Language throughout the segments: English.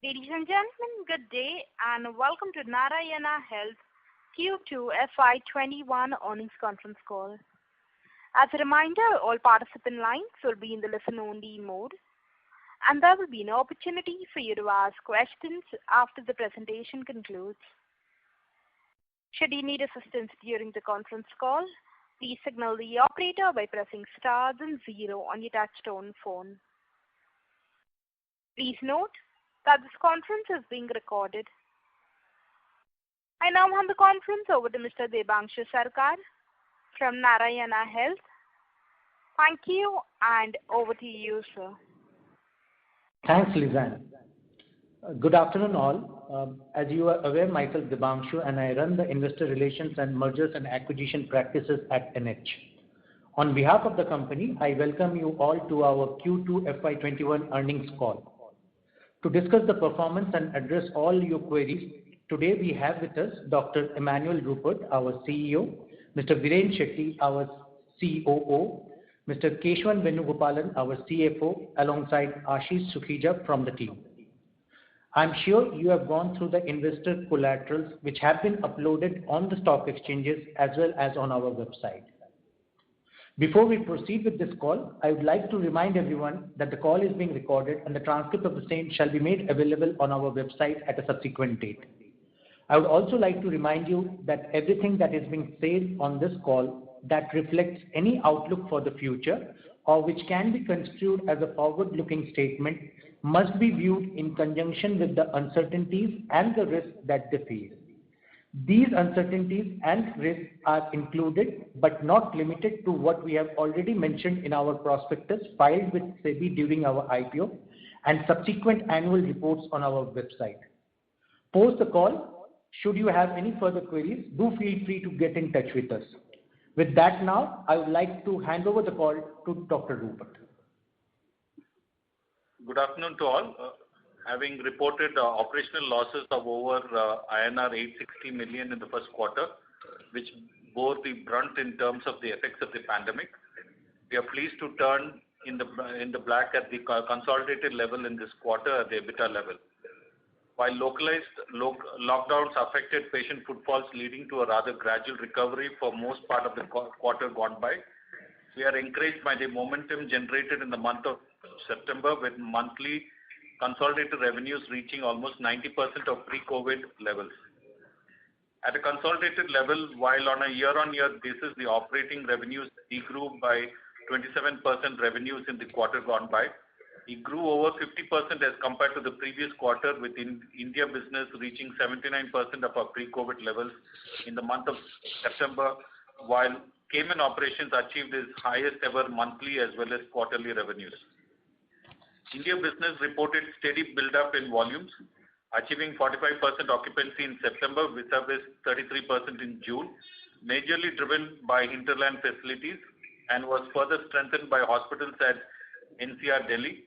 Ladies and gentlemen, good day and welcome to Narayana Health Q2 FY21 earnings conference call. As a reminder, all participant lines will be in the listen-only mode, and there will be an opportunity for you to ask questions after the presentation concludes. Should you need assistance during the conference call, please signal the operator by pressing star then 0 on your touch-tone phone. Please note that this conference is being recorded. I now hand the conference over to Mr. Debanshu Sarkar from Narayana Health. Thank you, and over to you, sir. Thanks, Lizanne. Good afternoon, all. As you are aware, myself Debanshu, and I run the Investor Relations and Mergers and Acquisition Practices at NH. On behalf of the company, I welcome you all to our Q2 FY21 earnings call. To discuss the performance and address all your queries, today we have with us Dr. Emmanuel Rupert, our CEO, Mr. Viren Shetty, our COO, Mr. Keshwan Venugopalan, our CFO, alongside Ashish Sukhija from the team. I'm sure you have gone through the investor collaterals which have been uploaded on the stock exchanges as well as on our website. Before we proceed with this call, I would like to remind everyone that the call is being recorded and the transcript of the same shall be made available on our website at a subsequent date. I would also like to remind you that everything that is being said on this call that reflects any outlook for the future or which can be construed as a forward-looking statement must be viewed in conjunction with the uncertainties and the risks that they face. These uncertainties and risks are included but not limited to what we have already mentioned in our prospectus filed with SEBI during our IPO and subsequent annual reports on our website. Post the call, should you have any further queries, do feel free to get in touch with us. With that now, I would like to hand over the call to Dr. Rupert. Good afternoon to all. Having reported operational losses of over INR 860 million in the first quarter, which bore the brunt in terms of the effects of the pandemic, we are pleased to turn in the black at the consolidated level in this quarter at the EBITDA level. While localized lockdowns affected patient footfalls, leading to a rather gradual recovery for most part of the quarter gone by, we are encouraged by the momentum generated in the month of September, with monthly consolidated revenues reaching almost 90% of pre-COVID levels. At a consolidated level, while on a year-on-year basis, the operating revenues degrew by 27% revenues in the quarter gone by, it grew over 50% as compared to the previous quarter, with India business reaching 79% of our pre-COVID levels in the month of September, while Cayman operations achieved its highest ever monthly as well as quarterly revenues. India business reported steady build-up in volumes, achieving 45% occupancy in September vis-a-vis 33% in June, majorly driven by hinterland facilities, and was further strengthened by hospitals at NCR Delhi.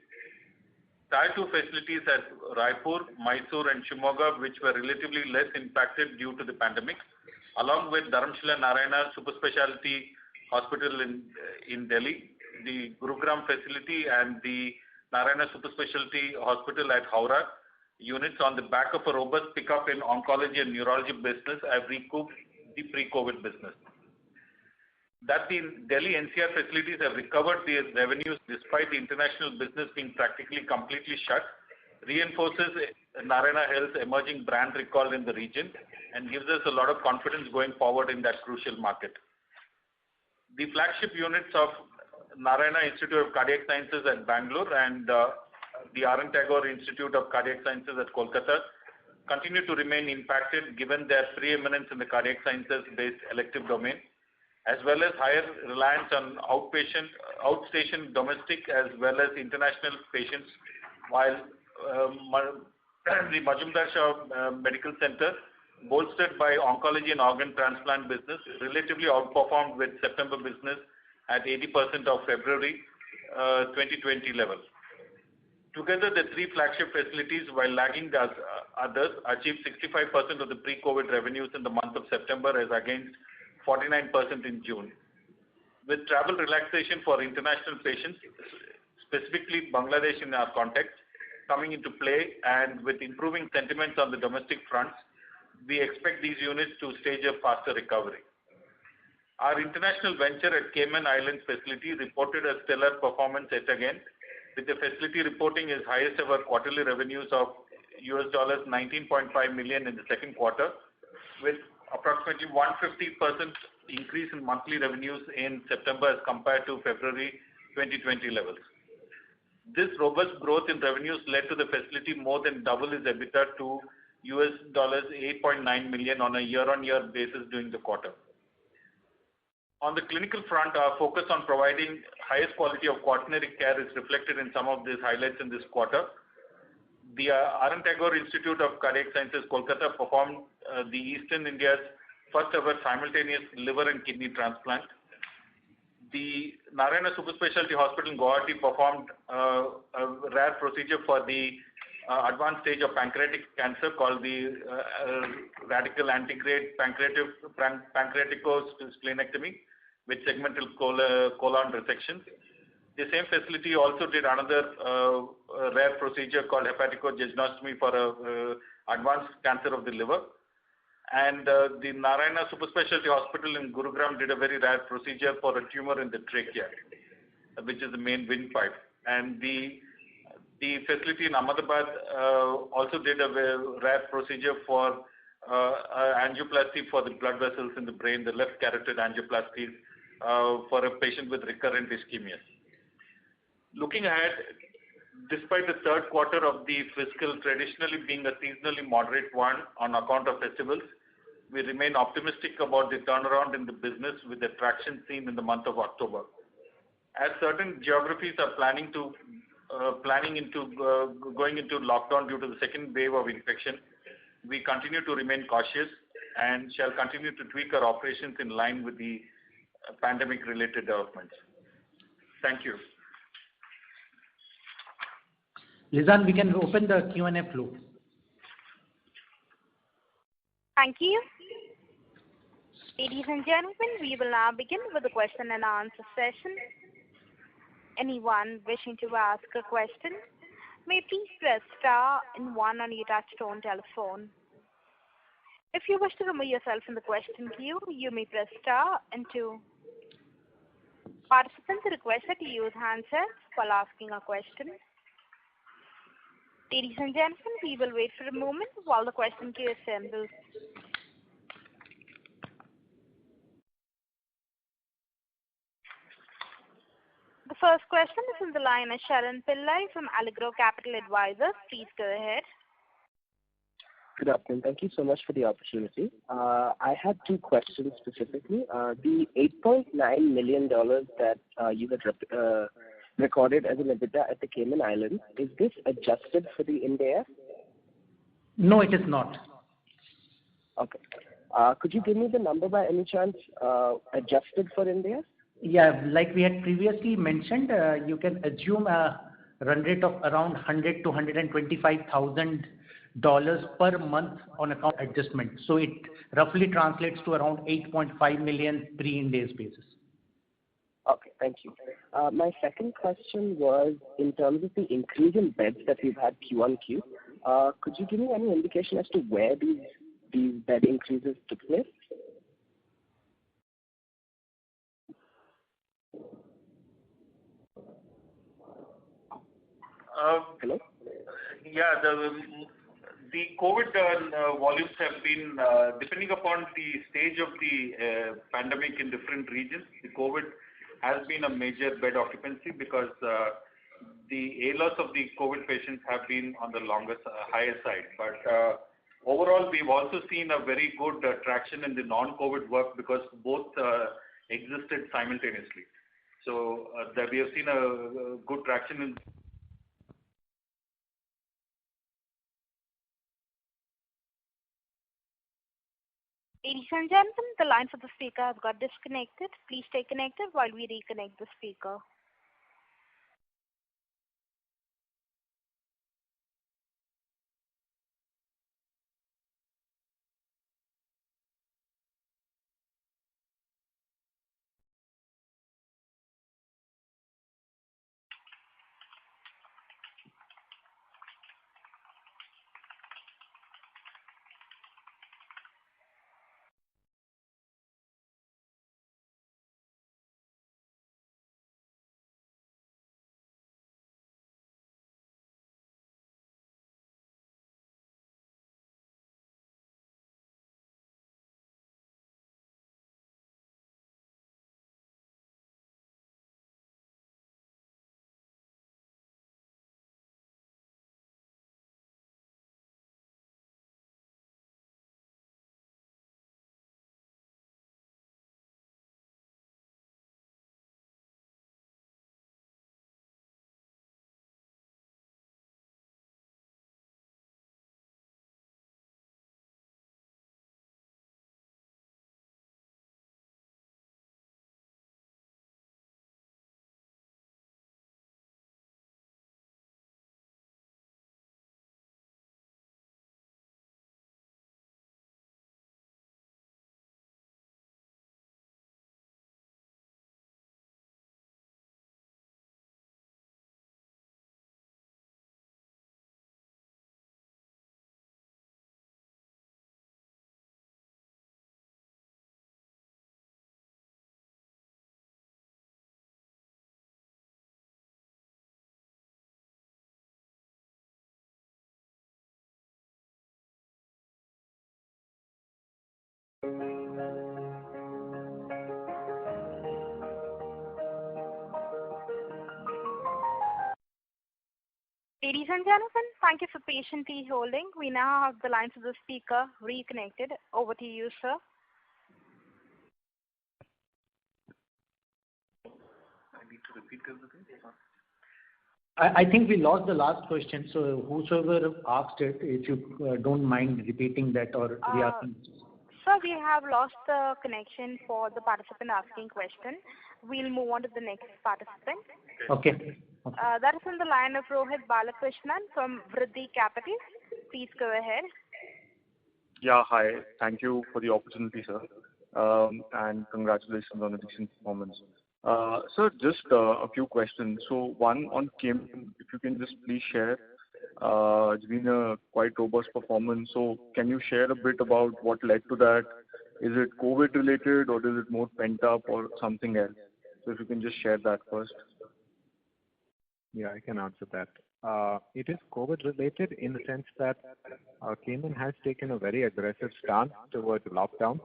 Tier 2 facilities at Raipur, Mysore and Shimoga, which were relatively less impacted due to the pandemic, along with Dharamshila Narayana Super Specialty Hospital in Delhi, the Gurugram facility and the Narayana Super Specialty Hospital at Howrah units, on the back of a robust pickup in oncology and neurology business, have recouped the pre-COVID business. That the Delhi NCR facilities have recovered their revenues despite the international business being practically completely shut reinforces Narayana Health's emerging brand recall in the region and gives us a lot of confidence going forward in that crucial market. The flagship units of Narayana Institute of Cardiac Sciences at Bangalore and the R.N. Tagore Institute of Cardiac Sciences at Kolkata continue to remain impacted given their preeminence in the cardiac sciences-based elective domain, as well as higher reliance on outstation domestic as well as international patients, while the Majumdar Shah Medical Center, bolstered by oncology and organ transplant business, relatively outperformed with September business at 80% of February 2020 level. Together, the three flagship facilities, while lagging the others, achieved 65% of the pre-COVID revenues in the month of September as against 49% in June. With travel relaxation for international patients, specifically Bangladesh in our context, coming into play and with improving sentiments on the domestic fronts, we expect these units to stage a faster recovery. Our international venture at Cayman Islands facility reported a stellar performance yet again, with the facility reporting its highest ever quarterly revenues of $19.5 million in the second quarter, with approximately 150% increase in monthly revenues in September as compared to February 2020 levels. This robust growth in revenues led to the facility more than double its EBITDA to $8.9 million on a year-on-year basis during the quarter. On the clinical front, our focus on providing highest quality of quaternary care is reflected in some of these highlights in this quarter. The R.N. Tagore Institute of Cardiac Sciences, Kolkata performed the Eastern India's first ever simultaneous liver and kidney transplant. The Narayana Super Specialty Hospital in Guwahati performed a rare procedure for the advanced stage of pancreatic cancer called the radical antegrade pancreaticosplenectomy with segmental colon resection. The same facility also did another rare procedure called hepatico-jejunostomy for advanced cancer of the liver. And the Narayana Super Specialty Hospital in Gurugram did a very rare procedure for a tumor in the trachea, which is the main windpipe. And the facility in Ahmedabad also did a rare procedure for angioplasty for the blood vessels in the brain, the left carotid angioplasty for a patient with recurrent ischemia. Looking ahead, despite the third quarter of the fiscal traditionally being a seasonally moderate one on account of festivals, we remain optimistic about the turnaround in the business with the traction seen in the month of October. As certain geographies are going into lockdown due to the second wave of infection, we continue to remain cautious and shall continue to tweak our operations in line with the pandemic-related developments. Thank you. Lizanne, we can open the Q&A flow. Thank you. Ladies and gentlemen, we will now begin with the question and answer session. Anyone wishing to ask a question may please press star and one on your touch-tone telephone. If you wish to remove yourself from the question queue, you may press star and two. Participants are requested to use handsets while asking a question. Ladies and gentlemen, we will wait for a moment while the question queue assembles. The first question is on the line of Sharan Pillai from Allegro Capital Advisors. Please go ahead. Good afternoon. Thank you so much for the opportunity. I had two questions specifically. The $8.9 million that you had recorded as an EBITDA at the Cayman Islands, is this adjusted for the Ind AS? No, it is not. Okay. Could you give me the number by any chance adjusted for Ind AS? Yeah, like we had previously mentioned, you can assume a run rate of around $100,000 to $125,000 per month on account adjustment. So it roughly translates to around 8.5 million pre-Ind AS basis. Okay, thank you. My second question was in terms of the increase in beds that we've had Q1Q. Could you give me any indication as to where these bed increases took place? Hello? Yeah, the COVID volumes have been, depending upon the stage of the pandemic in different regions, the COVID has been a major bed occupancy because the ALOS of the COVID patients have been on the higher side. But overall, we've also seen a very good traction in the non-COVID work because both existed simultaneously. So that we have seen a good traction in. Ladies and gentlemen, the line for the speaker has got disconnected. Please stay connected while we reconnect the speaker. Ladies and gentlemen, thank you for patiently holding. We now have the lines of the speaker reconnected. Over to you, sir. I need to repeat everything. I think we lost the last question, so whosoever asked it, if you don't mind repeating that or re-asking. Sir, we have lost the connection for the participant asking question. We'll move on to the next participant. Okay. That is on the line of Rohit Balakrishnan from Vriddhi Capital. Please go ahead. Yeah, hi. Thank you for the opportunity, sir. And congratulations on a decent performance. Sir, just a few questions. So one on Cayman, if you can just please share. It's been a quite robust performance. So can you share a bit about what led to that? Is it COVID related or is it more pent up or something else? So if you can just share that first. Yeah, I can answer that. It is COVID related in the sense that Cayman has taken a very aggressive stance towards lockdown.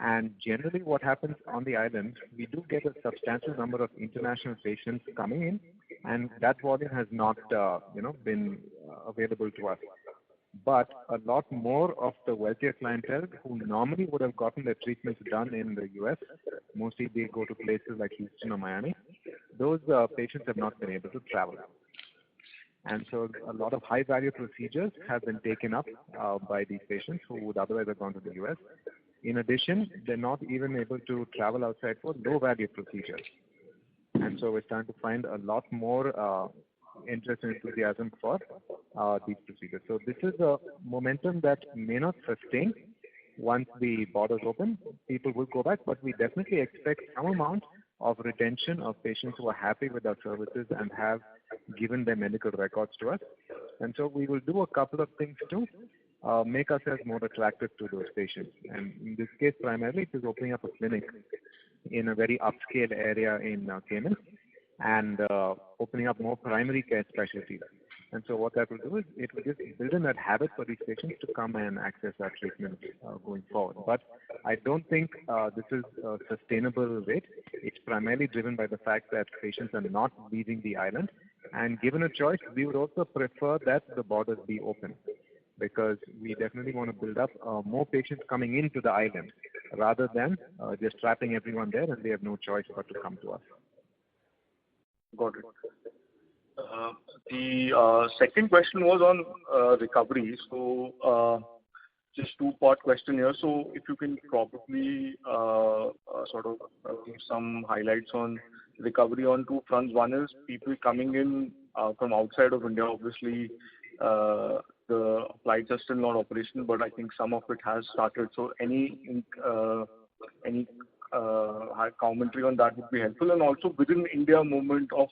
And generally what happens on the island, we do get a substantial number of international patients coming in, and that volume has not been available to us. But a lot more of the wealthier clientele who normally would have gotten their treatments done in the US, mostly they go to places like Houston or Miami, those patients have not been able to travel. And so a lot of high value procedures have been taken up by these patients who would otherwise have gone to the US. In addition, they're not even able to travel outside for low value procedures. And so we're starting to find a lot more interest and enthusiasm for these procedures. So this is a momentum that may not sustain once the borders open. People will go back, but we definitely expect some amount of retention of patients who are happy with our services and have given their medical records to us. And so we will do a couple of things to make ourselves more attractive to those patients. And in this case, primarily, it is opening up a clinic in a very upscale area in Cayman and opening up more primary care specialties. And so what that will do is it will just build in that habit for these patients to come and access our treatment going forward. But I don't think this is a sustainable rate. It's primarily driven by the fact that patients are not leaving the island. And given a choice, we would also prefer that the borders be open, because we definitely want to build up more patients coming into the island rather than just trapping everyone there and they have no choice but to come to us. Got it. The second question was on recovery. So just two-part question here. So if you can probably sort of give some highlights on recovery on two fronts. One is people coming in from outside of India. Obviously, the flights are still not operational, but I think some of it has started. So any commentary on that would be helpful. And also within India movement of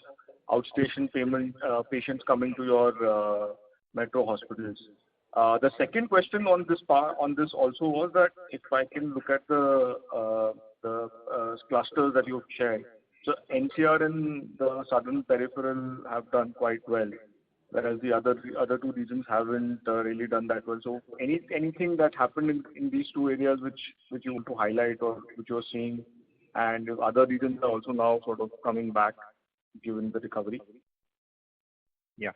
outstation payment patients coming to your metro hospitals. The second question on this also was that if I can look at the clusters that you've shared. So NCR and the southern peripheral have done quite well, whereas the other two regions haven't really done that well. So anything that happened in these two areas which you want to highlight or which you're seeing, and if other regions are also now sort of coming back given the recovery? Yeah.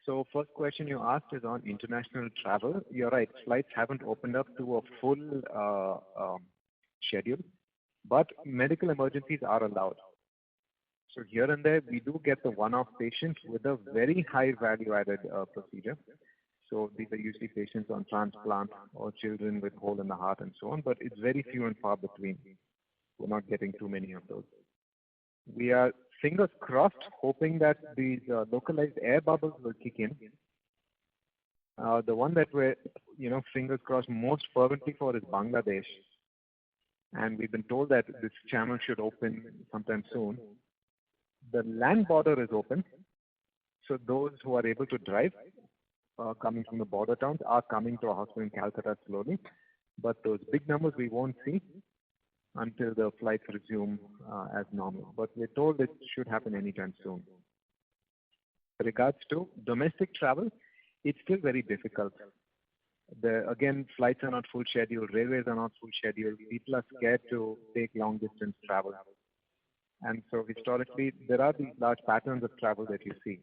So first question you asked is on international travel. You're right, flights haven't opened up to a full schedule, but medical emergencies are allowed. So here and there, we do get the one-off patients with a very high value-added procedure. So these are usually patients on transplant or children with hole in the heart and so on, but it's very few and far between. We're not getting too many of those. We are fingers crossed, hoping that these localized air bubbles will kick in. The one that we're, fingers crossed most fervently for is Bangladesh. And we've been told that this channel should open sometime soon. The land border is open, so those who are able to drive, coming from the border towns, are coming to a hospital in Calcutta slowly. But those big numbers we won't see until the flights resume as normal. But we're told it should happen anytime soon. With regards to domestic travel, it's still very difficult. Again, flights are not full schedule, railways are not full schedule. People are scared to take long distance travel. And so historically, there are these large patterns of travel that you see.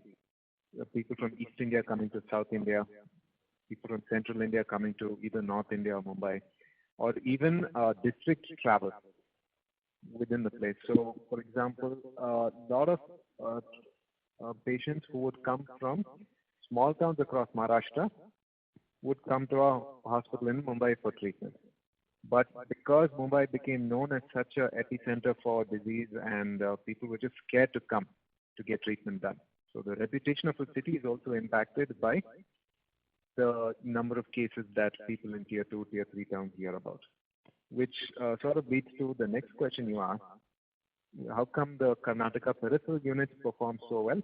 people from East India coming to South India, people from Central India coming to either North India or Mumbai, or even district travel within the place. So, for example, a lot of patients who would come from small towns across Maharashtra would come to our hospital in Mumbai for treatment. But because Mumbai became known as such an epicenter for disease, and people were just scared to come to get treatment done. So the reputation of the city is also impacted by the number of cases that people in Tier 2, Tier 3 towns hear about, which sort of leads to the next question you asked. How come the Karnataka peripheral units perform so well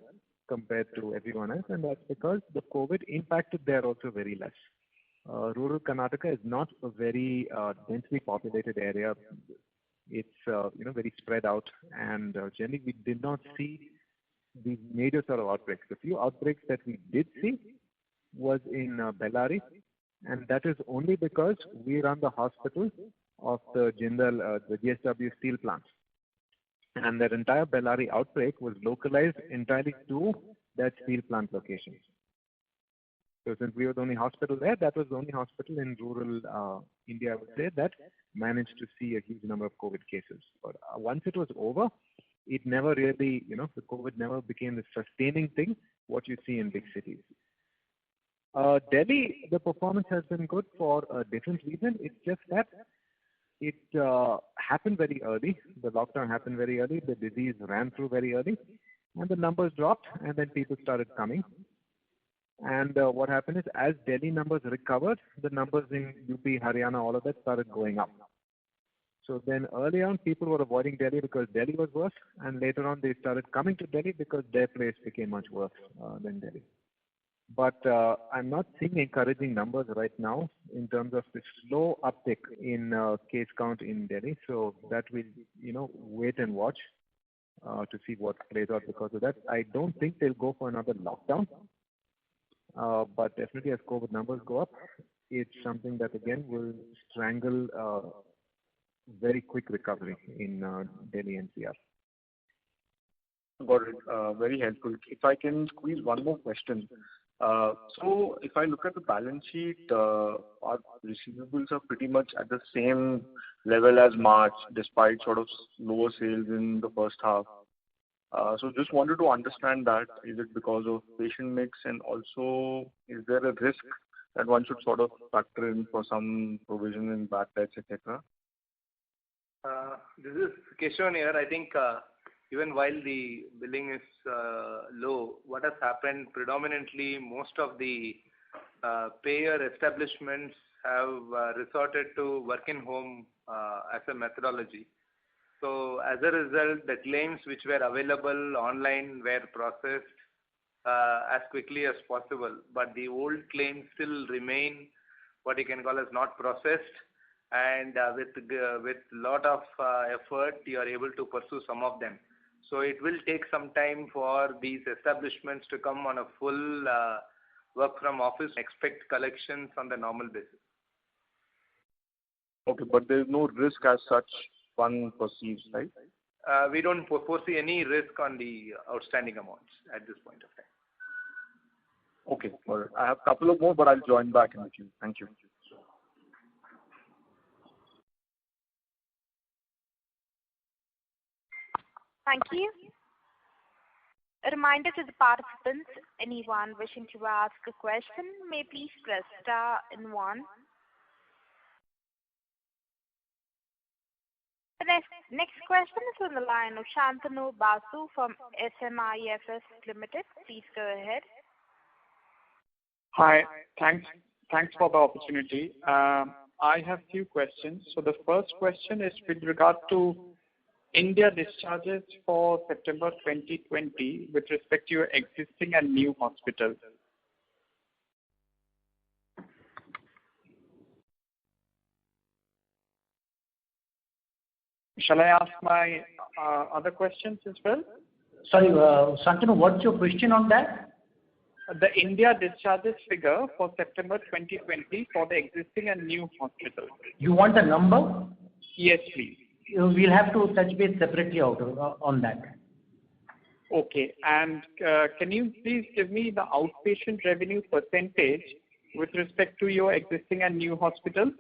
compared to everyone else? And that's because the COVID impacted there also very less. Rural Karnataka is not a very densely populated area. It's very spread out, and generally we did not see these major sort of outbreaks. The few outbreaks that we did see was in Bellary, and that is only because we run the hospital of the Jindal, the GSW steel plant, and that entire Bellary outbreak was localized entirely to that steel plant location. So since we were the only hospital there, that was the only hospital in rural India, I would say, that managed to see a huge number of COVID cases. But once it was over, it never really, the COVID never became the sustaining thing, what you see in big cities. Delhi, the performance has been good for a different reason. It's just that it happened very early. The lockdown happened very early. The disease ran through very early. And the numbers dropped, and then people started coming. And what happened is, as Delhi numbers recovered, the numbers in UP, Haryana, all of that started going up. So then early on, people were avoiding Delhi because Delhi was worse, and later on they started coming to Delhi because their place became much worse than Delhi. But I'm not seeing encouraging numbers right now in terms of the slow uptick in case count in Delhi. So that will, wait and watch to see what plays out because of that. I don't think they'll go for another lockdown. But definitely as COVID numbers go up, it's something that again will strangle very quick recovery in Delhi NCR. Got it. Very helpful. If I can squeeze one more question. So if I look at the balance sheet, our receivables are pretty much at the same level as March, despite sort of lower sales in the first half. So just wanted to understand that. Is it because of patient mix, and also is there a risk that one should sort of factor in for some provision in bad debts, etc.? This is Keshav here. I think even while the billing is low, what has happened predominantly, most of the payer establishments have resorted to work in home as a methodology. So as a result, the claims which were available online were processed as quickly as possible, but the old claims still remain what you can call as not processed, and with lot of effort you are able to pursue some of them. So it will take some time for these establishments to come on a full work from office, expect collections on the normal basis. Okay, but there is no risk as such one perceives, right? We don't foresee any risk on the outstanding amounts at this point of time. Okay, all right. I have a couple of more, but I'll join back in the queue. Thank you. Thank you. A reminder to the participants, anyone wishing to ask a question may please press star and 1. The next question is on the line of Shantanu Basu from SMIFS Limited. Please go ahead. Hi, thanks for the opportunity. I have few questions. So the first question is with regard to India discharges for September 2020 with respect to your existing and new hospitals. Shall I ask my other questions as well? Sorry, Shantanu, what's your question on that? The India discharges figure for September 2020 for the existing and new hospitals. You want a number? Yes, please. We'll have to touch base separately on that. Okay. And can you please give me the outpatient revenue percentage with respect to your existing and new hospitals?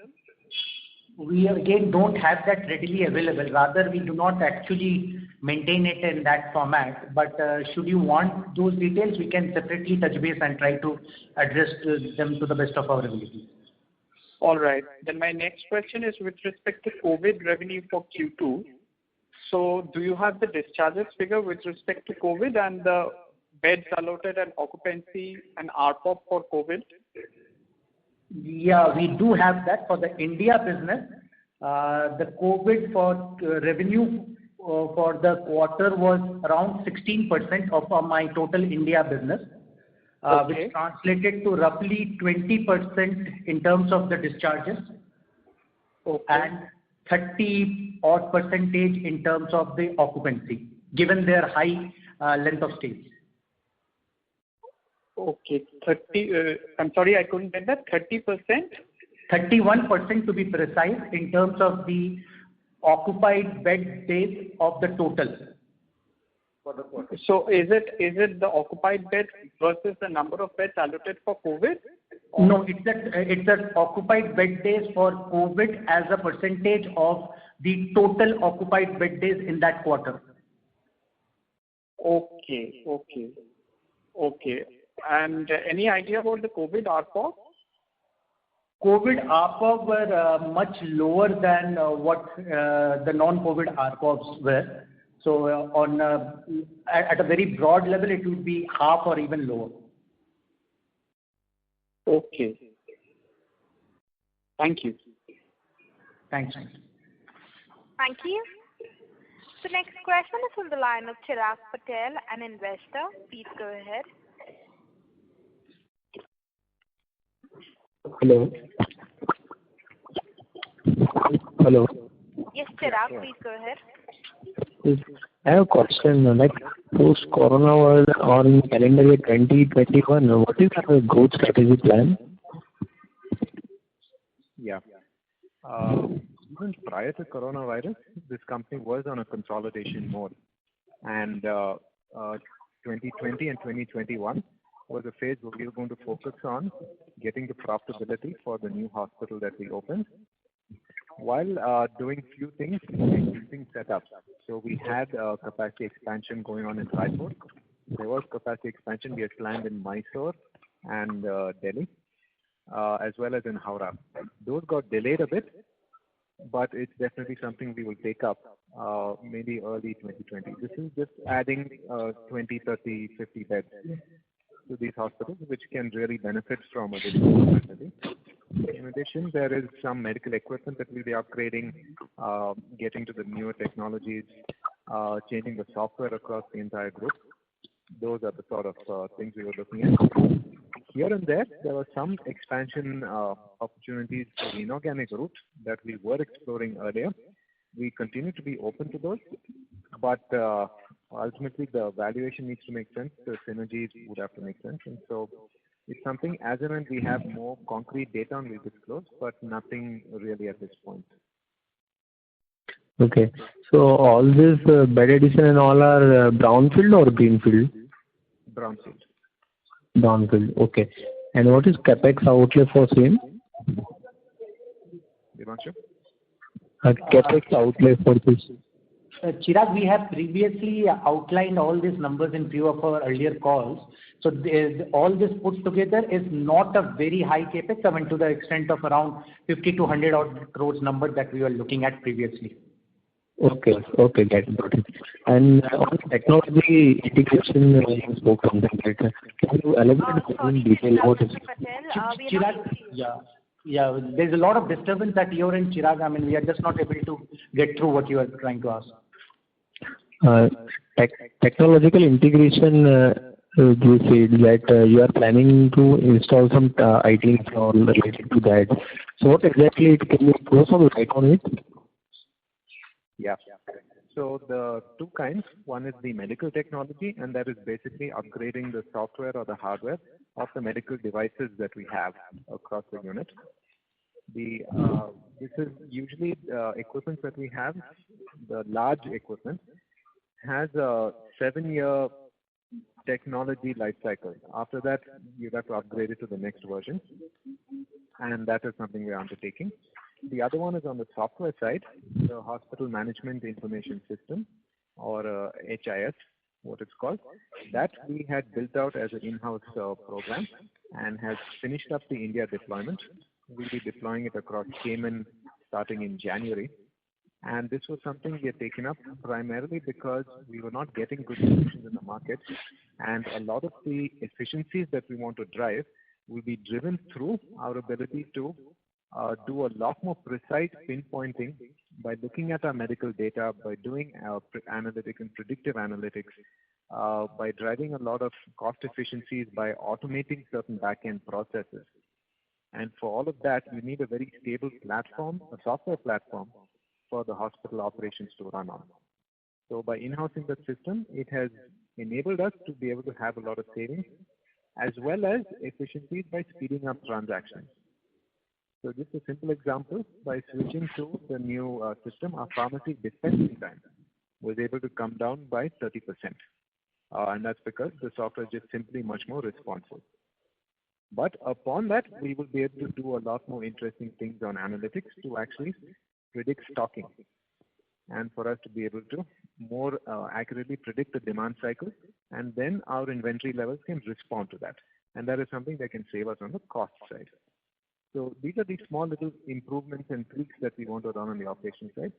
We again don't have that readily available. Rather, we do not actually maintain it in that format. But should you want those details, we can separately touch base and try to address them to the best of our ability. All right. Then my next question is with respect to COVID revenue for Q2. So do you have the discharges figure with respect to COVID and the beds allotted and occupancy and ARPOB for COVID? Yeah, we do have that for the India business. The COVID for revenue for the quarter was around 16% of my total India business, which translated to roughly 20% in terms of the discharges, and 30 odd percentage in terms of the occupancy, given their high length of stay. Okay, 30. I'm sorry, I couldn't get that. 30%. 31% to be precise in terms of the occupied bed days of the total for the quarter. So is it the occupied beds versus the number of beds allocated for COVID? No, it's the occupied bed days for COVID as a percentage of the total occupied bed days in that quarter. Okay. And any idea about the COVID ARPOB? COVID ARPOB were much lower than what the non-COVID ARPOBs were. So at a very broad level, it would be half or even lower. Okay. Thank you. Thanks. Thank you. The next question is from the line of Chirag Patel, an investor. Please go ahead. Hello. Yes, Chirag, please go ahead. I have a question. Like post-corona world or in calendar year 2021, what is our growth strategy plan? Yeah. Even prior to coronavirus, this company was on a consolidation mode, and 2020 and 2021 was a phase where we were going to focus on getting the profitability for the new hospital that we opened, while doing few things in existing setup. So we had capacity expansion going on in Raipur. There was capacity expansion we had planned in Mysore and Delhi, as well as in Howrah. Those got delayed a bit, but it's definitely something we will take up maybe early 2020. This is just adding 20, 30, 50 beds to these hospitals, which can really benefit from additional capacity. In addition, there is some medical equipment that we'll be upgrading, getting to the newer technologies, changing the software across the entire group. Those are the sort of things we were looking at. Here and there were some expansion opportunities for the inorganic route that we were exploring earlier. We continue to be open to those, but ultimately the valuation needs to make sense. The synergies would have to make sense, and so it's something as and when we have more concrete data on, we'll disclose, but nothing really at this point. Okay. So all this bed addition and all are brownfield or greenfield? Brownfield. Brownfield. Okay. And what is capex outlay for same? Devanshu? Capex outlay for this. Chirag, we have previously outlined all these numbers in few of our earlier calls. So all this put together is not a very high capex, I mean, to the extent of around 50 to 100 odd crores number that we were looking at previously. Okay, got it. And on technology integration, you spoke something like that. Can you elaborate in detail what is it? Chirag, yeah, there's a lot of disturbance at your end, Chirag. I mean, we are just not able to get through what you are trying to ask. Technological integration, you said that you are planning to install some IT infra related to that. So what exactly, can you throw some light on it? Yeah. So the two kinds, one is the medical technology, and that is basically upgrading the software or the hardware of the medical devices that we have across the unit. This is usually equipment that we have, the large equipment, has a 7-year technology life cycle. After that, you have to upgrade it to the next version, and that is something we are undertaking. The other one is on the software side, the Hospital Management Information System, or HIS, what it's called. That we had built out as an in-house program and has finished up the India deployment. We'll be deploying it across Cayman starting in January. And this was something we had taken up primarily because we were not getting good solutions in the market, and a lot of the efficiencies that we want to drive will be driven through our ability to do a lot more precise pinpointing by looking at our medical data, by doing analytics and predictive analytics, by driving a lot of cost efficiencies, by automating certain back-end processes. And for all of that, we need a very stable platform, a software platform, for the hospital operations to run on. So by in-housing the system, it has enabled us to be able to have a lot of savings as well as efficiencies by speeding up transactions. So just a simple example, by switching to the new system, our pharmacy dispensing time was able to come down by 30%. And that's because the software is just simply much more responsive. But upon that, we will be able to do a lot more interesting things on analytics to actually predict stocking, and for us to be able to more accurately predict the demand cycle, and then our inventory levels can respond to that. And that is something that can save us on the cost side. So these are the small little improvements and tweaks that we want to run on the operations side,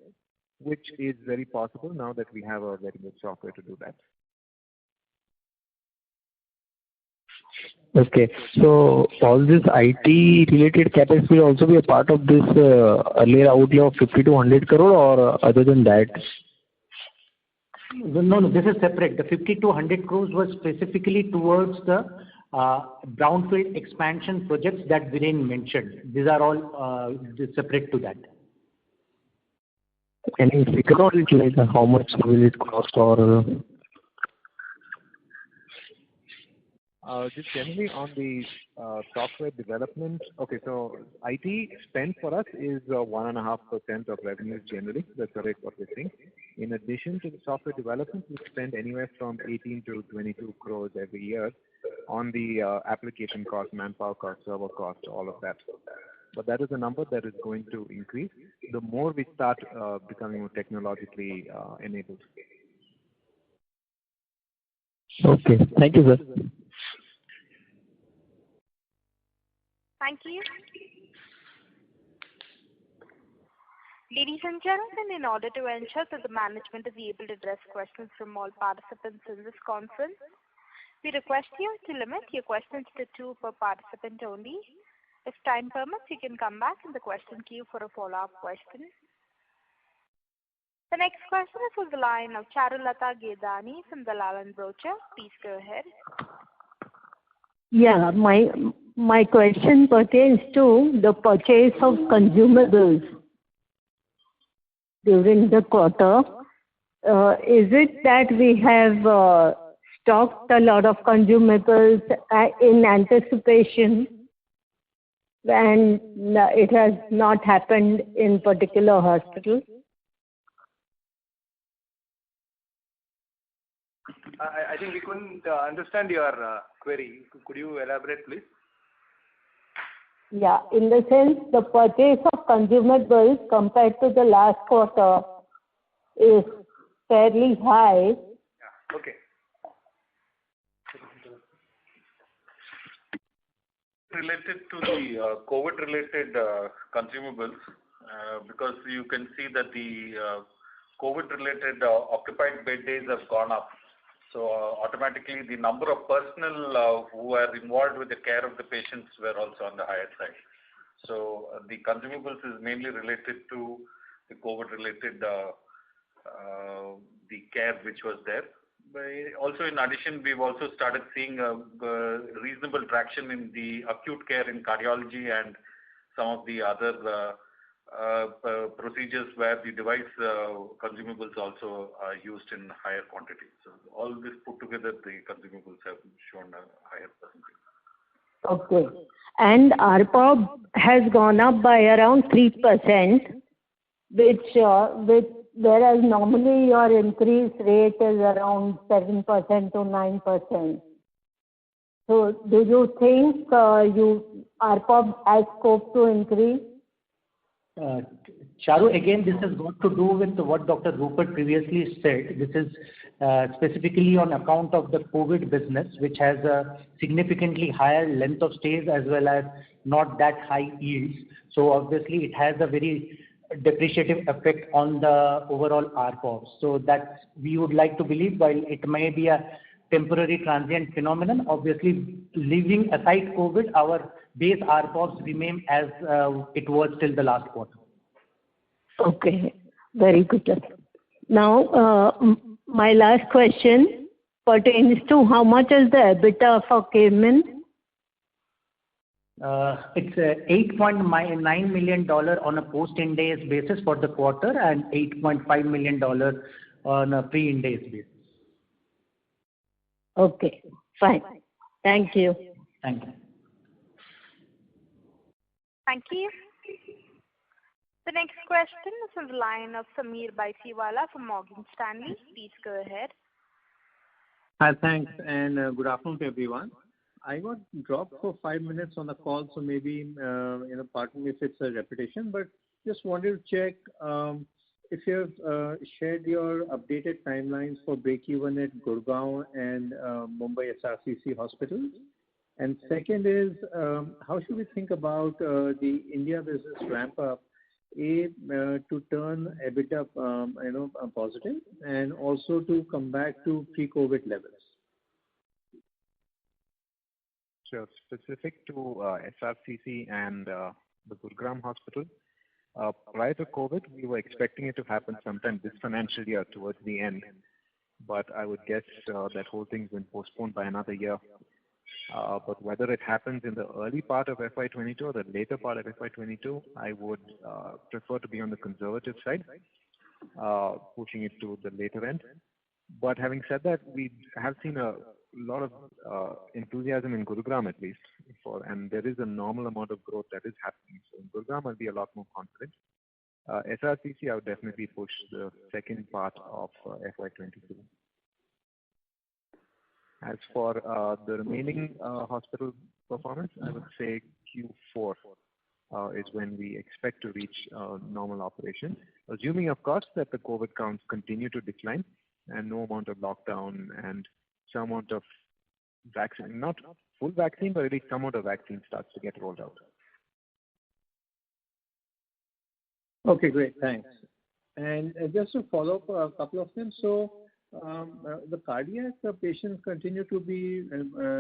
which is very possible now that we have a very good software to do that. Okay. So all this IT related CapEx will also be a part of this earlier outlay of 50 to 100 crore, or other than that? No, this is separate. The 50 to 100 crores was specifically towards the brownfield expansion projects that Viren mentioned. These are all separate to that. Any figure on it, like how much will it cost, or? Just generally on the software development, okay, so IT spend for us is 1.5% of revenues generally. That's the rate what we're seeing. In addition to the software development, we spend anywhere from 18 to 22 crores every year on the application cost, manpower cost, server cost, all of that. But that is a number that is going to increase the more we start becoming more technologically enabled. Okay. Thank you, sir. Thank you. Ladies and gentlemen, in order to ensure that the management is able to address questions from all participants in this conference, we request you to limit your questions to 2 per participant only. If time permits, you can come back in the question queue for a follow-up question. The next question is from the line of Charulata Gedani from Dalal & Broacha. Please go ahead. Yeah, my question pertains to the purchase of consumables during the quarter. Is it that we have stocked a lot of consumables in anticipation, and it has not happened in particular hospital? I think we couldn't understand your query. Could you elaborate, please? Yeah, in the sense the purchase of consumables compared to the last quarter is fairly high. Yeah, okay. Related to the COVID-related consumables, because you can see that the COVID-related occupied bed days have gone up. So automatically the number of personnel who were involved with the care of the patients were also on the higher side. So the consumables is mainly related to the COVID-related the care which was there. Also in addition, we've also started seeing reasonable traction in the acute care in cardiology and some of the other procedures where the device consumables also are used in higher quantity. So all this put together, the consumables have shown a higher percentage. Okay. And ARPOB has gone up by around 3%, which with whereas normally your increase rate is around 7% to 9%. So do you think ARPOB has scope to increase? Charu, again, this has got to do with what Dr. Rupert previously said. This is specifically on account of the COVID business, which has a significantly higher length of stays as well as not that high yields. So obviously it has a very depreciative effect on the overall ARPOB. So that we would like to believe, while it may be a temporary transient phenomenon, obviously leaving aside COVID, our base ARPOBs remain as it was till the last quarter. Okay, very good. Now, my last question pertains to how much is the EBITDA for Cayman? It's $8.9 million on a post-Ind AS basis for the quarter and $8.5 million on a pre-Ind AS basis. Okay, fine. Thank you. Thank you. Thank you. The next question is from the line of Sameer Baisiwala from Morgan Stanley. Please go ahead. Hi, thanks, and good afternoon to everyone. I got dropped for 5 minutes on the call, so maybe, pardon me if it's a repetition, but just wanted to check if you have shared your updated timelines for break-even at Gurgaon and Mumbai SRCC hospitals. And second is, how should we think about the India business ramp up, to turn EBITDA, positive, and also to come back to pre-COVID levels? Sure. Specific to SRCC and the Gurgaon hospital, prior to COVID, we were expecting it to happen sometime this financial year towards the end, but I would guess that whole thing's been postponed by another year. But whether it happens in the early part of FY22 or the later part of FY22, I would prefer to be on the conservative side, pushing it to the later end. But having said that, we have seen a lot of enthusiasm in Gurugram at least, and there is a normal amount of growth that is happening. So in Gurugram, I'll be a lot more confident. SRCC, I would definitely push the second part of FY22. As for the remaining hospital performance, I would say Q4 is when we expect to reach normal operation, assuming, of course, that the COVID counts continue to decline and no amount of lockdown and some amount of vaccine, not full vaccine, but at least some amount of vaccine starts to get rolled out. Okay, great, thanks. And just to follow up a couple of them, so the cardiac patients continue to be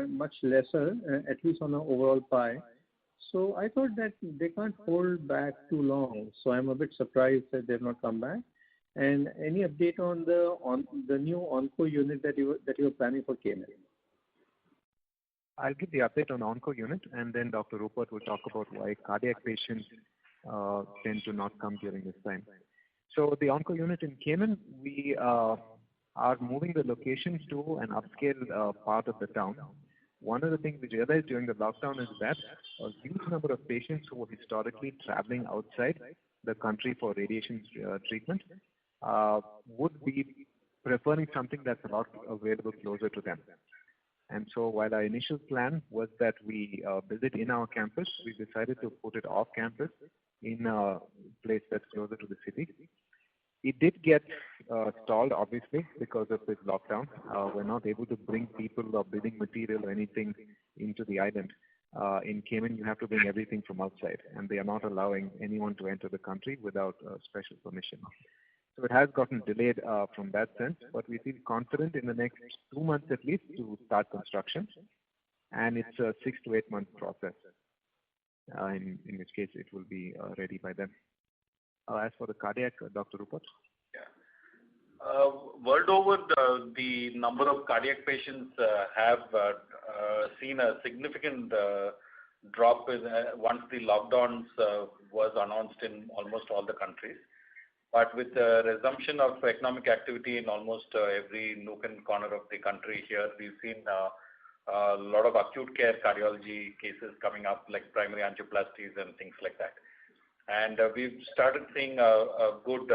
much lesser, at least on the overall pie. So I thought that they can't hold back too long. So I'm a bit surprised that they've not come back. And any update on the new onco unit that you were planning for Cayman? I'll give the update on the onco unit, and then Dr. Rupert will talk about why cardiac patients tend to not come during this time. So the onco unit in Cayman, we are moving the locations to an upscale part of the town. One of the things we realized during the lockdown is that a huge number of patients who were historically traveling outside the country for radiation treatment would be preferring something that's a lot available closer to them. And so while our initial plan was that we build it in our campus, we decided to put it off campus in a place that's closer to the city. It did get stalled, obviously, because of this lockdown. We're not able to bring people or building material or anything into the island. In Cayman, you have to bring everything from outside, and they are not allowing anyone to enter the country without special permission. So it has gotten delayed from that sense, but we feel confident in the next 2 months at least to start construction, and it's a 6 to 8 month process, in which case it will be ready by then. As for the cardiac, Dr. Rupert? Yeah. World over, the number of cardiac patients have seen a significant drop once the lockdowns was announced in almost all the countries. But with the resumption of economic activity in almost every nook and corner of the country here, we've seen a lot of acute care cardiology cases coming up, like primary angioplasties and things like that. And we've started seeing a good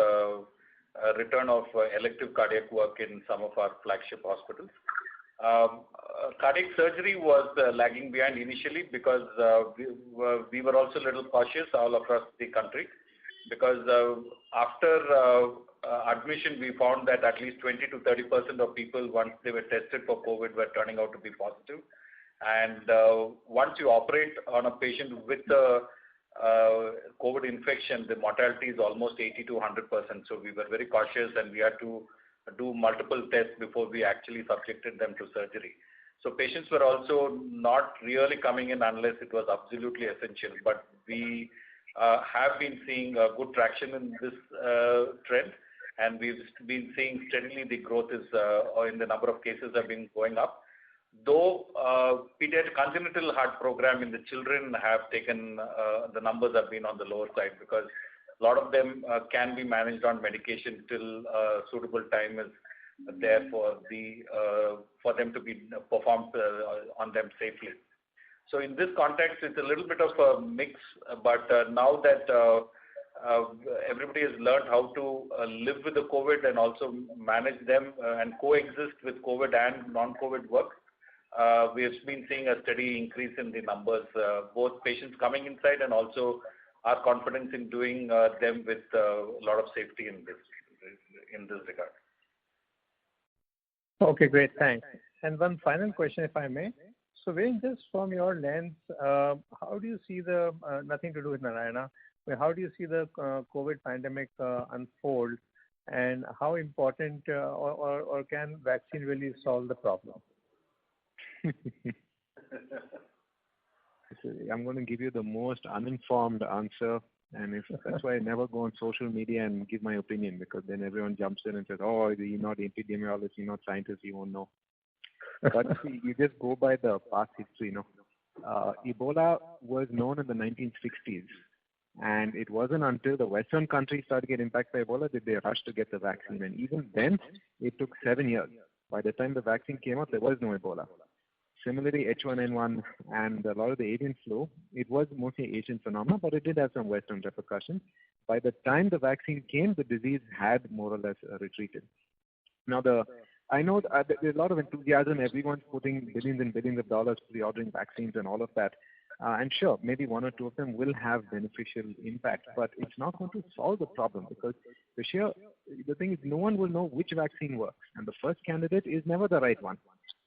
return of elective cardiac work in some of our flagship hospitals. Cardiac surgery was lagging behind initially because we were also a little cautious all across the country, because after admission we found that at least 20 to 30% of people, once they were tested for COVID, were turning out to be positive. And once you operate on a patient with the COVID infection, the mortality is almost 80 to 100%. So we were very cautious, and we had to do multiple tests before we actually subjected them to surgery. So patients were also not really coming in unless it was absolutely essential. But we have been seeing good traction in this trend, and we've been seeing steadily the growth is, or in the number of cases have been going up. Though pediatric congenital heart program in the children have taken, the numbers have been on the lower side, because a lot of them can be managed on medication till suitable time is there for them to be performed on them safely. So in this context, it's a little bit of a mix, but now that everybody has learned how to live with the COVID and also manage them and coexist with COVID and non-COVID work, we have been seeing a steady increase in the numbers, both patients coming inside and also our confidence in doing them with a lot of safety in this regard. Okay, great, thanks. And one final question, if I may. So, Wayne, just from your lens, how do you see the, nothing to do with Narayana, but how do you see the COVID pandemic unfold, and how important or can vaccine really solve the problem? I'm going to give you the most uninformed answer, and that's why I never go on social media and give my opinion, because then everyone jumps in and says, "Oh, you're not epidemiologist, you're not scientist, you won't know." But see, you just go by the past history. Ebola was known in the 1960s, and it wasn't until the Western countries started to get impacted by Ebola that they rushed to get the vaccine, and even then, it took 7 years. By the time the vaccine came out, there was no Ebola. Similarly, H1N1 and a lot of the avian flu, it was mostly Asian phenomena, but it did have some Western repercussions. By the time the vaccine came, the disease had more or less retreated. Now, I know there's a lot of enthusiasm. Everyone's putting billions and billions of dollars pre-ordering vaccines and all of that. And sure, maybe one or two of them will have beneficial impact, but it's not going to solve the problem, because the thing is, no one will know which vaccine works, and the first candidate is never the right one.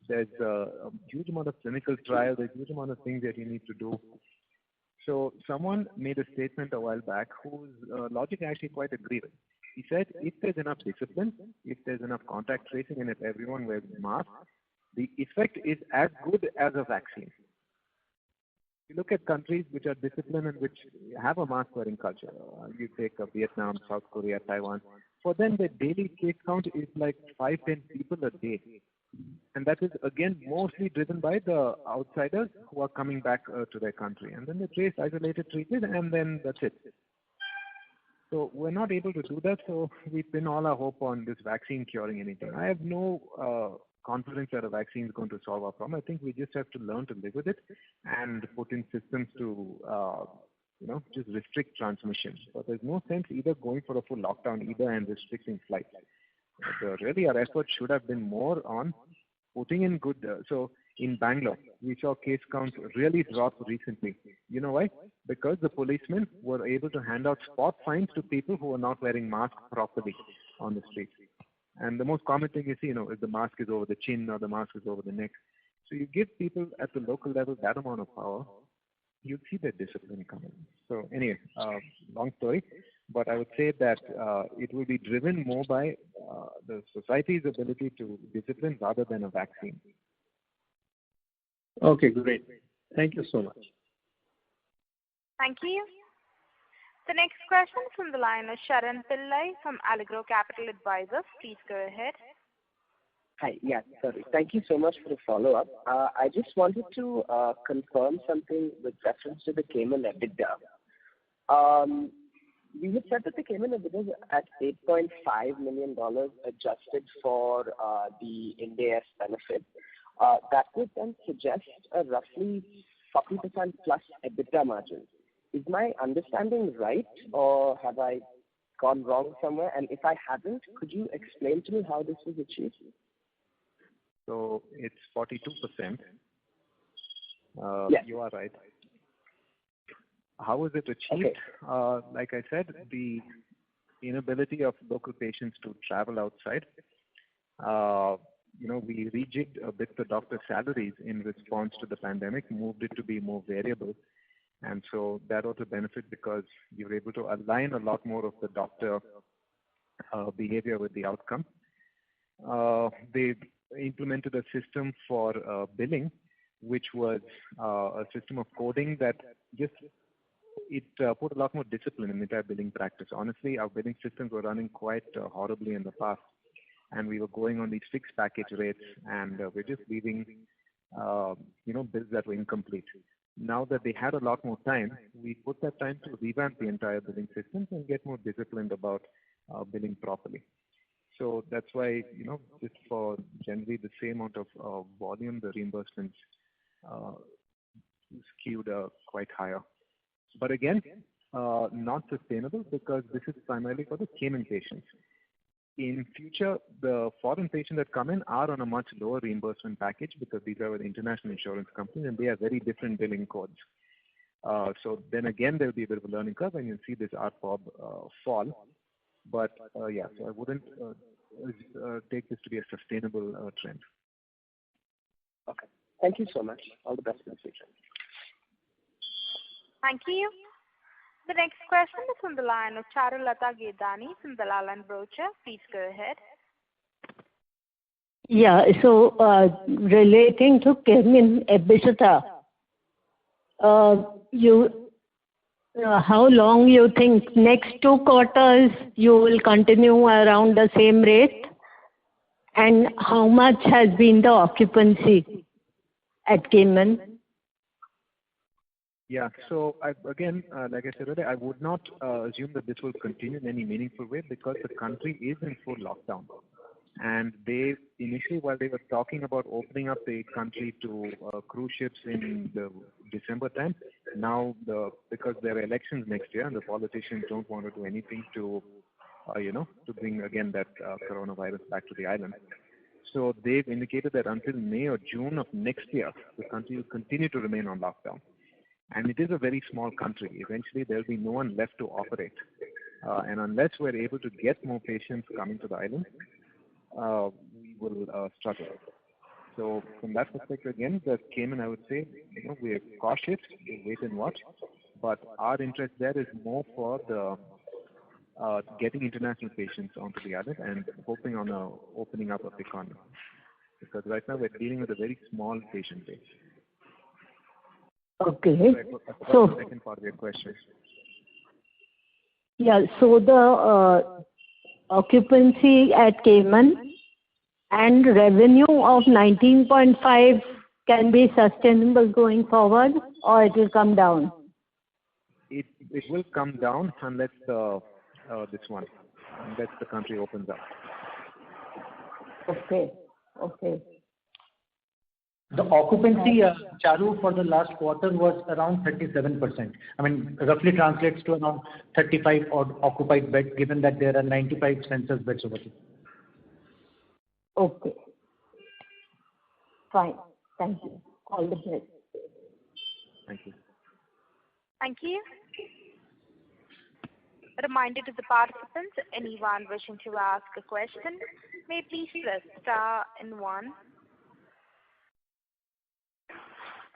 There's a huge amount of clinical trial, there's a huge amount of things that you need to do. So someone made a statement a while back whose logic I actually quite agree with. He said, if there's enough discipline, if there's enough contact tracing, and if everyone wears masks, the effect is as good as a vaccine. You look at countries which are disciplined and which have a mask-wearing culture. You take Vietnam, South Korea, Taiwan. For them, the daily case count is like 5-10 people a day. And that is, again, mostly driven by the outsiders who are coming back to their country. And then they trace, isolated, treated, and then that's it. So we're not able to do that, so we pin all our hope on this vaccine curing anything. I have no confidence that a vaccine is going to solve our problem. I think we just have to learn to live with it and put in systems to, just restrict transmission. But there's no sense either going for a full lockdown either and restricting flights. Really, our effort should have been more on putting in good. So in Bangalore, we saw case counts really drop recently. You know why? Because the policemen were able to hand out spot fines to people who are not wearing masks properly on the streets. And the most common thing you see, if the mask is over the chin or the mask is over the neck. So you give people at the local level that amount of power, you'd see the discipline coming. So anyway, long story, but I would say that it will be driven more by the society's ability to discipline rather than a vaccine. Okay, great. Thank you so much. Thank you. The next question is from the line of Sharan Pillai from Allegro Capital Advisors. Please go ahead. Hi. Yeah, sorry. Thank you so much for the follow-up. I just wanted to confirm something with reference to the Cayman EBITDA. You had said that the Cayman EBITDA is at $8.5 million adjusted for the Ind AS benefit. That would then suggest a roughly 40% plus EBITDA margin. Is my understanding right, or have I gone wrong somewhere? And if I haven't, could you explain to me how this was achieved? So it's 42%. Yes. You are right. How was it achieved? Okay. Like I said, the inability of local patients to travel outside. We rejigged a bit the doctor's salaries in response to the pandemic, moved it to be more variable. And so that ought to benefit because you're able to align a lot more of the doctor behavior with the outcome. They implemented a system for billing, which was a system of coding that just put a lot more discipline in the entire billing practice. Honestly, our billing systems were running quite horribly in the past, and we were going on these fixed package rates, and we're just leaving, bills that were incomplete. Now that they had a lot more time, we put that time to revamp the entire billing systems and get more disciplined about billing properly. So that's why, just for generally the same amount of volume, the reimbursements skewed quite higher. But again, not sustainable because this is primarily for the Cayman patients. In future, the foreign patients that come in are on a much lower reimbursement package because these are with international insurance companies and they have very different billing codes. So then again, there will be a bit of a learning curve and you'll see this RPOB fall. But so I wouldn't take this to be a sustainable trend. Okay. Thank you so much. All the best for the future. Thank you. The next question is from the line of Charulata Gedani from Dalal & Broacha. Please go ahead. Yeah, so relating to Cayman EBITDA, how long you think next 2 quarters you will continue around the same rate? And how much has been the occupancy at Cayman? Yeah, so again, like I said earlier, I would not assume that this will continue in any meaningful way because the country is in full lockdown. And they initially, while they were talking about opening up the country to cruise ships in the December time, now because there are elections next year and the politicians don't want to do anything to, to bring again that coronavirus back to the island. So they've indicated that until May or June of next year, the country will continue to remain on lockdown. And it is a very small country. Eventually, there will be no one left to operate. And unless we're able to get more patients coming to the island, we will struggle. So from that perspective, again, the Cayman, I would say, we're cautious, we wait and watch. But our interest there is more for the getting international patients onto the island and hoping on a opening up of the economy. Because right now we're dealing with a very small patient base. Okay. So the second part of your question. Yeah, so the occupancy at Cayman and revenue of 19.5 can be sustainable going forward, or it will come down? It will come down unless unless the country opens up. Okay. The occupancy, Charu, for the last quarter was around 37%. I mean, roughly translates to around 35 occupied beds, given that there are 95 census beds over here. Okay. Fine. Thank you. All the best. Thank you. Thank you. A reminder to the participants, anyone wishing to ask a question, may please press star and 1.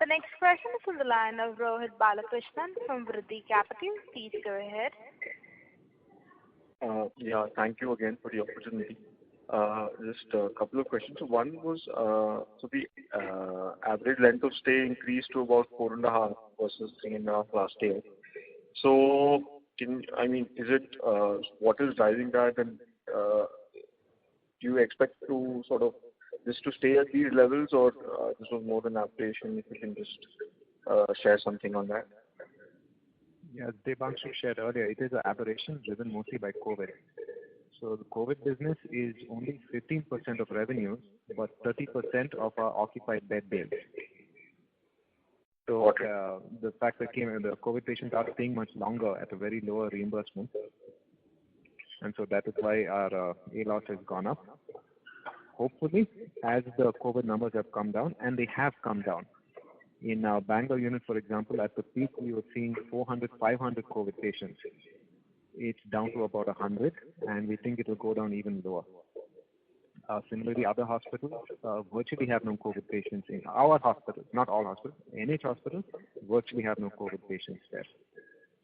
The next question is from the line of Rohit Balakrishnan from Vriddhi Capital. Please go ahead. Thank you again for the opportunity. Just a couple of questions. So one was, so the average length of stay increased to about 4.5 versus 3.5 last year. So, is it, what is driving that, and do you expect to sort of this to stay at these levels, or this was more than aberration? If you can just share something on that. Yeah, Debanshu shared earlier, it is an aberration driven mostly by COVID. So the COVID business is only 15% of revenues, but 30% of our occupied bed days. So the fact that the COVID patients are staying much longer at a very lower reimbursement and so that is why our A-loss has gone up. Hopefully, as the COVID numbers have come down, and they have come down. In our Bangalore unit, for example, at the peak we were seeing 400, 500 COVID patients. It's down to about 100, and we think it will go down even lower. Similarly, other hospitals virtually have no COVID patients in our hospitals, not all hospitals. NH hospitals virtually have no COVID patients there.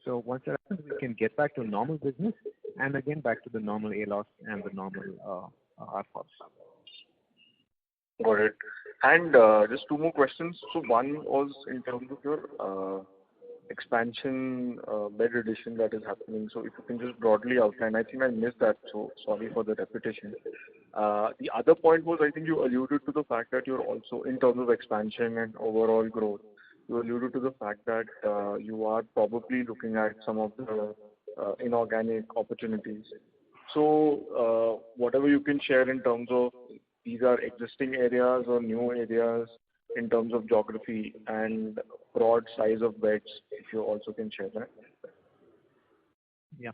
So once that happens, we can get back to normal business and again back to the normal A-loss and the normal ARPOBs. Got it. And just two more questions. So one was in terms of your expansion bed addition that is happening. So if you can just broadly outline, I think I missed that, so sorry for the repetition. The other point was, I think you alluded to the fact that you're also, in terms of expansion and overall growth, you alluded to the fact that you are probably looking at some of the inorganic opportunities. So whatever you can share in terms of these are existing areas or new areas in terms of geography and broad size of beds, if you also can share that. Yeah.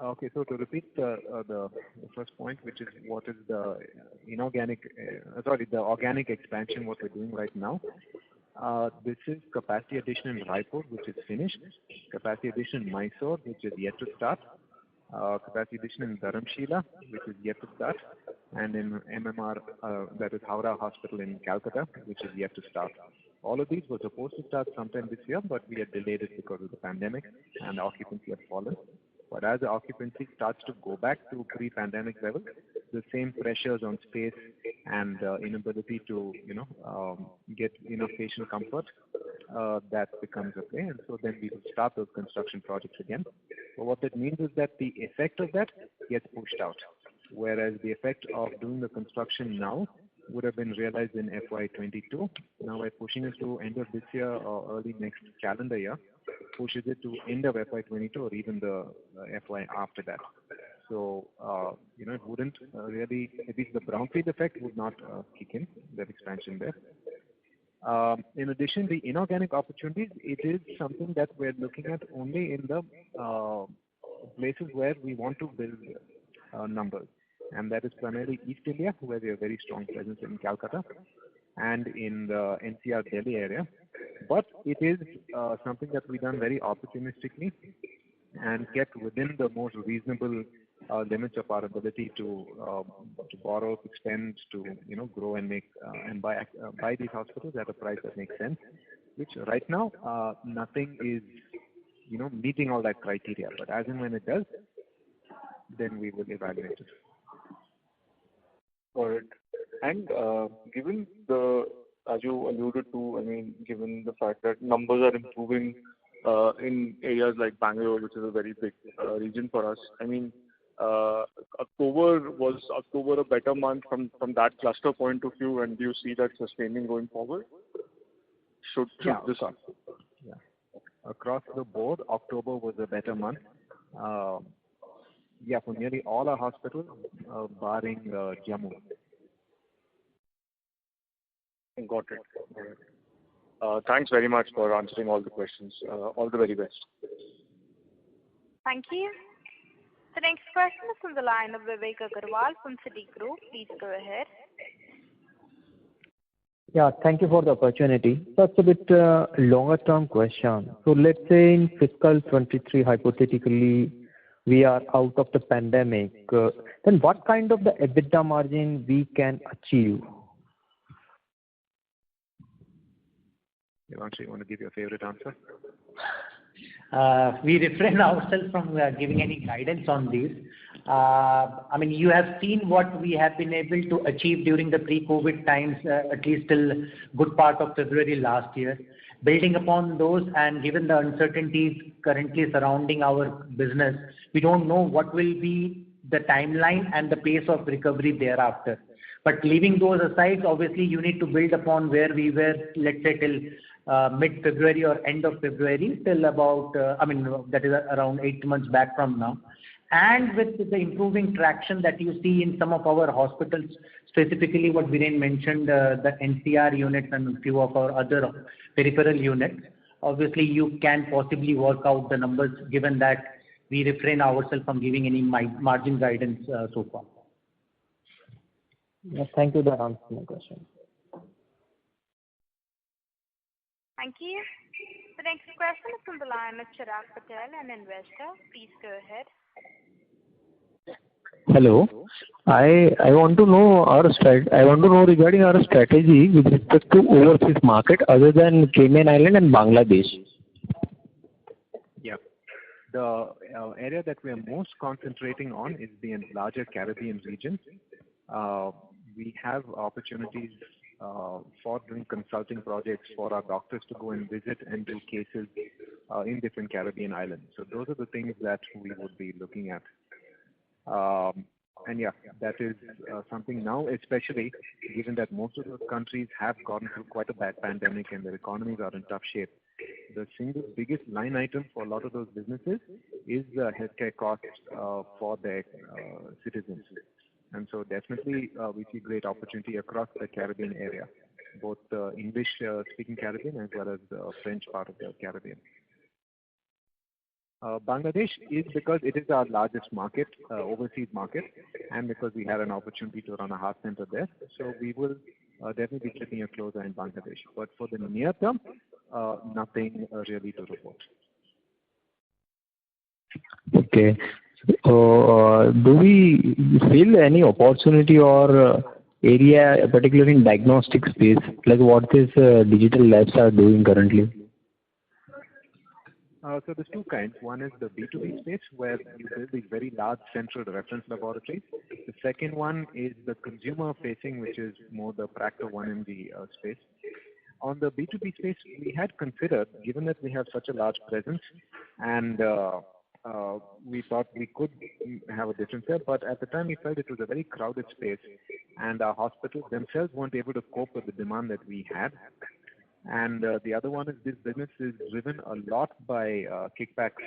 Okay, so to repeat the first point, which is what is the the organic expansion, what we're doing right now. This is capacity addition in Raipur, which is finished. Capacity addition in Mysore, which is yet to start. Capacity addition in Dharamshila, which is yet to start. And in MMR, that is Howrah Hospital in Calcutta, which is yet to start. All of these were supposed to start sometime this year, but we had delayed it because of the pandemic and occupancy had fallen. But as the occupancy starts to go back to pre-pandemic levels, the same pressures on space and inability to, get enough patient comfort, that becomes a play. And so then we will start those construction projects again. So what that means is that the effect of that gets pushed out, whereas the effect of doing the construction now would have been realized in FY22. Now we're pushing it to end of this year or early next calendar year, pushes it to end of FY22 or even the FY after that. So, it wouldn't really, at least the brownfield effect would not kick in, that expansion there. In addition, the inorganic opportunities, it is something that we're looking at only in the places where we want to build numbers. And that is primarily East India, where we have very strong presence in Calcutta and in the NCR Delhi area. But it is something that we've done very opportunistically and kept within the most reasonable limits of our ability to borrow, to spend, to grow and make and buy these hospitals at a price that makes sense. Which right now nothing is meeting all that criteria. But as and when it does, then we will evaluate it. All right. And given as you alluded to, given the fact that numbers are improving in areas like Bangalore, which is a very big region for us, was October a better month from that cluster point of view, and do you see that sustaining going forward? Across the board, October was a better month. For nearly all our hospitals, barring Jammu. Got it. Thanks very much for answering all the questions. All the very best. Thank you. The next question is from the line of Vivek Agarwal from Citigroup. Please go ahead. Yeah, thank you for the opportunity. That's a bit longer term question. So let's say in fiscal 23, hypothetically, we are out of the pandemic, then what kind of the EBITDA margin we can achieve? Devanshu, you want to give your favorite answer? We refrain ourselves from giving any guidance on these. You have seen what we have been able to achieve during the pre-COVID times, at least till good part of February last year. Building upon those and given the uncertainties currently surrounding our business, we don't know what will be the timeline and the pace of recovery thereafter. But leaving those aside, obviously you need to build upon where we were, let's say till mid-February or end of February, till about, that is around 8 months back from now. And with the improving traction that you see in some of our hospitals, specifically what Viren mentioned, the NCR units and a few of our other peripheral units, obviously you can possibly work out the numbers given that we refrain ourselves from giving any margin guidance so far. Yes, thank you. That answers my question. Thank you. The next question is from the line of Chirag Patel, an investor. Please go ahead. Hello. I want to know regarding our strategy with respect to overseas market other than Cayman Island and Bangladesh. Yeah. The area that we are most concentrating on is the larger Caribbean region. We have opportunities for doing consulting projects for our doctors to go and visit and do cases in different Caribbean islands. So those are the things that we would be looking at. And yeah, that is something now, especially given that most of those countries have gone through quite a bad pandemic and their economies are in tough shape. The single biggest line item for a lot of those businesses is the healthcare costs for their citizens. And so definitely we see great opportunity across the Caribbean area, both the English-speaking Caribbean as well as the French part of the Caribbean. Bangladesh is because it is our largest market, overseas market, and because we had an opportunity to run a heart center there. So we will definitely be keeping a close eye in Bangladesh. But for the near term, nothing really to report. Okay. Do we feel any opportunity or area, particularly in diagnostic space, like what these digital labs are doing currently? So there's two kinds. One is the B2B space, where you build these very large central reference laboratories. The second one is the consumer facing, which is more the Practo 1MD space. On the B2B space, we had considered, given that we have such a large presence, and we thought we could have a difference there, but at the time we felt it was a very crowded space, and our hospitals themselves weren't able to cope with the demand that we had. And the other one is this business is driven a lot by kickbacks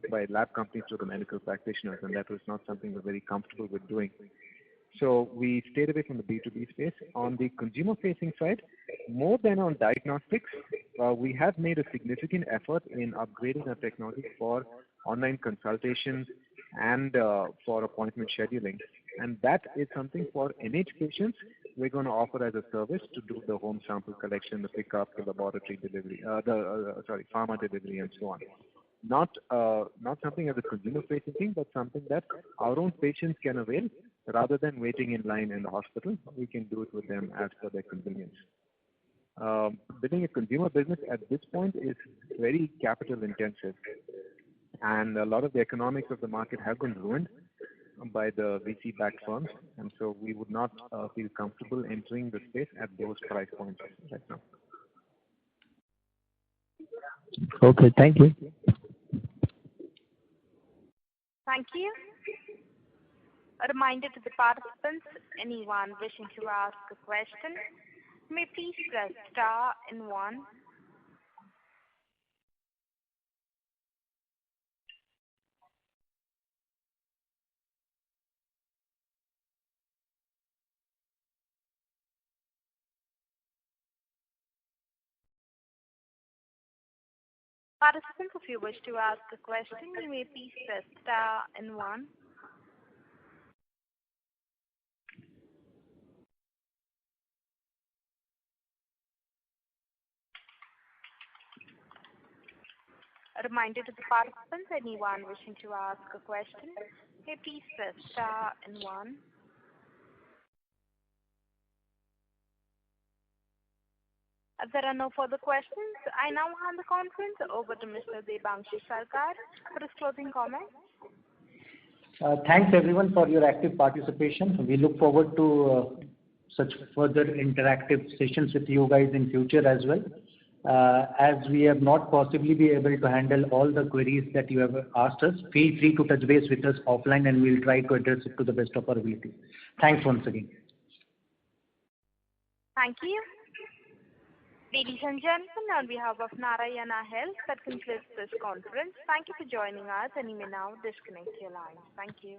by lab companies to the medical practitioners, and that was not something we're very comfortable with doing. So we stayed away from the B2B space. On the consumer-facing side, more than on diagnostics, we have made a significant effort in upgrading our technology for online consultations and for appointment scheduling. And that is something for NH patients we're going to offer as a service to do the home sample collection, the pickup, the laboratory delivery, pharma delivery, and so on. Not something as a consumer-facing thing, but something that our own patients can avail rather than waiting in line in the hospital. We can do it with them as per their convenience. Building a consumer business at this point is very capital intensive, and a lot of the economics of the market have been ruined by the VC-backed firms, and so we would not feel comfortable entering the space at those price points right now. Okay, thank you. Thank you. A reminder to the participants, anyone wishing to ask a question, may please press star and 1. Participants, if you wish to ask a question, you may please press star and 1. A reminder to the participants, anyone wishing to ask a question, may please press star and 1. As there are no further questions, I now hand the conference over to Mr. Debanshu Sarkar for his closing comments. Thanks everyone for your active participation. We look forward to such further interactive sessions with you guys in future as well. As we have not possibly be able to handle all the queries that you have asked us, feel free to touch base with us offline and we'll try to address it to the best of our ability. Thanks once again. Thank you. Ladies and gentlemen, on behalf of Narayana Health, that concludes this conference. Thank you for joining us, and you may now disconnect your lines. Thank you.